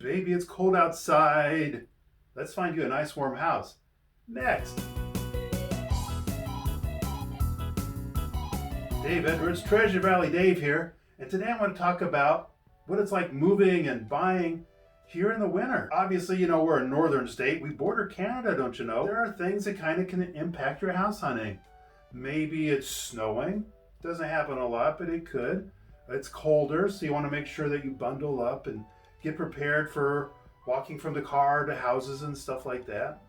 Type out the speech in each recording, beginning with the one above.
Baby, it's cold outside. Let's find you a nice warm house. Next. Dave Edwards, Treasure Valley Dave here, and today I want to talk about what it's like moving and buying here in the winter. Obviously, you know, we're a northern state. We border Canada, don't you know? There are things that kind of can impact your house hunting. Maybe it's snowing. Doesn't happen a lot, but it could. It's colder, so you want to make sure that you bundle up and get prepared for walking from the car to houses and stuff like that.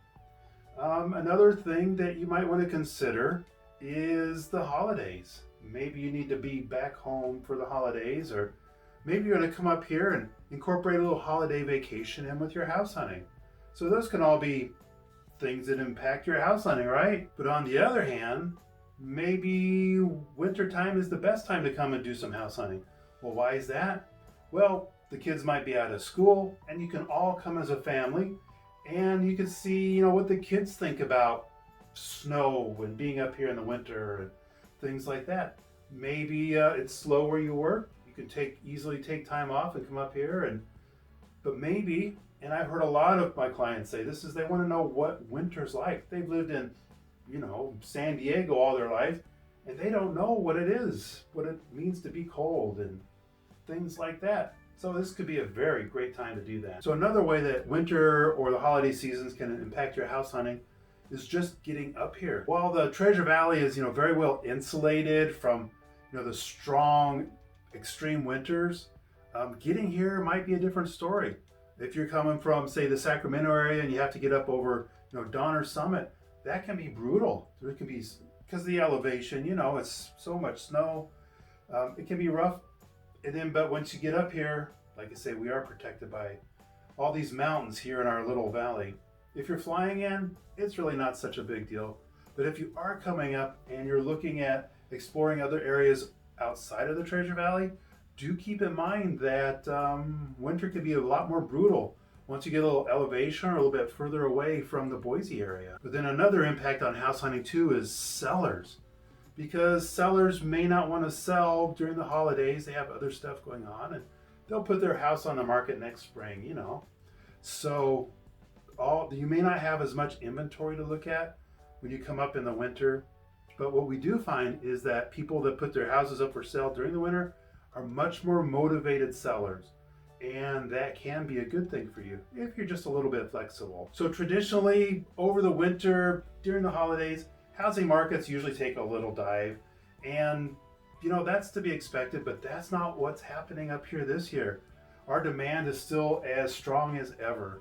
Another thing that you might want to consider is the holidays. Maybe you need to be back home for the holidays, or maybe you're going to come up here and incorporate a little holiday vacation in with your house hunting. So those can all be things that impact your house hunting, right? But on the other hand, maybe wintertime is the best time to come and do some house hunting. Well, why is that? Well, the kids might be out of school and you can all come as a family and you can see, you know, what the kids think about snow and being up here in the winter and things like that. Maybe it's slow where you work. You can easily take time off and come up here, but maybe, and I've heard a lot of my clients say this, is they want to know what winter's like. They've lived in, you know, San Diego all their life, and they don't know what it is, what it means to be cold and things like that. So this could be a very great time to do that. So another way that winter or the holiday seasons can impact your house hunting is just getting up here. While the Treasure Valley is, you know, very well insulated from, you know, the strong extreme winters, getting here might be a different story. If you're coming from, say, the Sacramento area and you have to get up over, you know, Donner Summit, that can be brutal. It can be, because of the elevation, you know, it's so much snow. It can be rough. And then, but once you get up here, like I say, we are protected by all these mountains here in our little valley. If you're flying in, it's really not such a big deal. But if you are coming up and you're looking at exploring other areas outside of the Treasure Valley, do keep in mind that winter can be a lot more brutal once you get a little elevation or a little bit further away from the Boise area. But then another impact on house hunting too is sellers. Because sellers may not want to sell during the holidays. They have other stuff going on and they'll put their house on the market next spring, you know. So you may not have as much inventory to look at when you come up in the winter. But what we do find is that people that put their houses up for sale during the winter are much more motivated sellers. And that can be a good thing for you if you're just a little bit flexible. So traditionally, over the winter, during the holidays, housing markets usually take a little dive. And, you know, that's to be expected, but that's not what's happening up here this year. Our demand is still as strong as ever.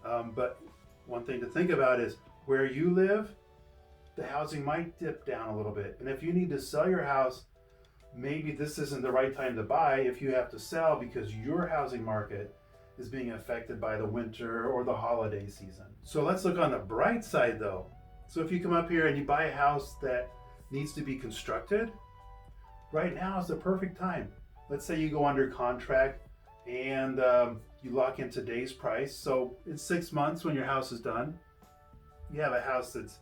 But one thing to think about is where you live, the housing might dip down a little bit. And if you need to sell your house, maybe this isn't the right time to buy if you have to sell because your housing market is being affected by the winter or the holiday season. So let's look on the bright side though. So if you come up here and you buy a house that needs to be constructed, right now is the perfect time. Let's say you go under contract and you lock in today's price. So in 6 months when your house is done, you have a house that's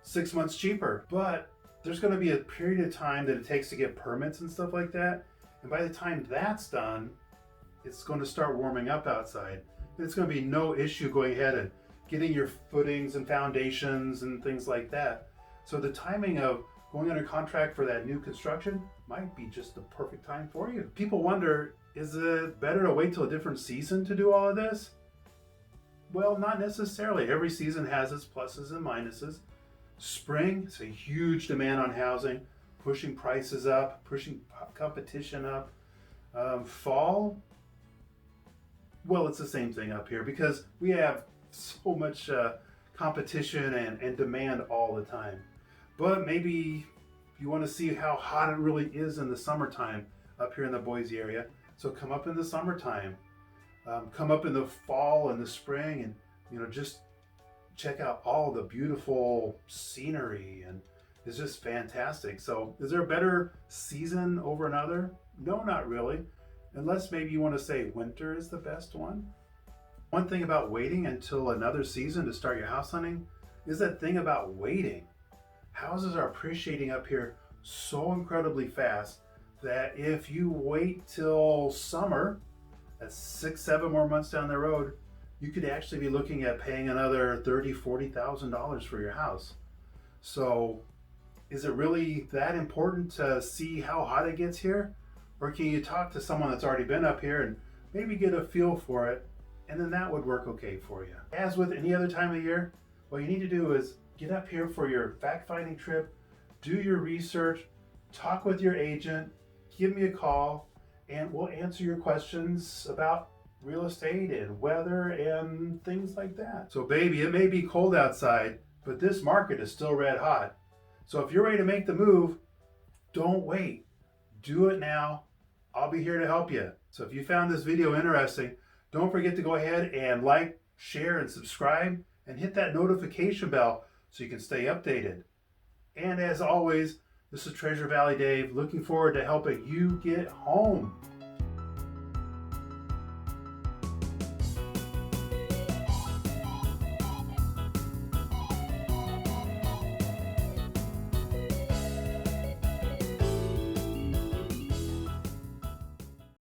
6 months cheaper. But there's going to be a period of time that it takes to get permits and stuff like that. And by the time that's done, it's going to start warming up outside. It's going to be no issue going ahead and getting your footings and foundations and things like that. So the timing of going under contract for that new construction might be just the perfect time for you. People wonder, is it better to wait till a different season to do all of this? Well, not necessarily. Every season has its pluses and minuses. Spring, it's a huge demand on housing, pushing prices up, pushing competition up. Fall, well, it's the same thing up here because we have so much competition and demand all the time. But maybe you want to see how hot it really is in the summertime up here in the Boise area. So come up in the summertime, come up in the fall and the spring, and you know, just check out all the beautiful scenery, and it's just fantastic. So is there a better season over another? No, not really, unless maybe you want to say winter is the best one. One thing about waiting until another season to start your house hunting is that thing about waiting. Houses are appreciating up here so incredibly fast that if you wait till summer, that's 6, 7 more months down the road, you could actually be looking at paying another $30,000, $40,000 for your house. So is it really that important to see how hot it gets here? Or can you talk to someone that's already been up here and maybe get a feel for it, and then that would work okay for you? As with any other time of year, what you need to do is get up here for your fact-finding trip, do your research, talk with your agent, give me a call, and we'll answer your questions about real estate and weather and things like that. So baby, it may be cold outside, but this market is still red hot. So if you're ready to make the move, don't wait. Do it now. I'll be here to help you. So if you found this video interesting, don't forget to go ahead and like, share, and subscribe, and hit that notification bell so you can stay updated. And as always, this is Treasure Valley Dave, looking forward to helping you get home.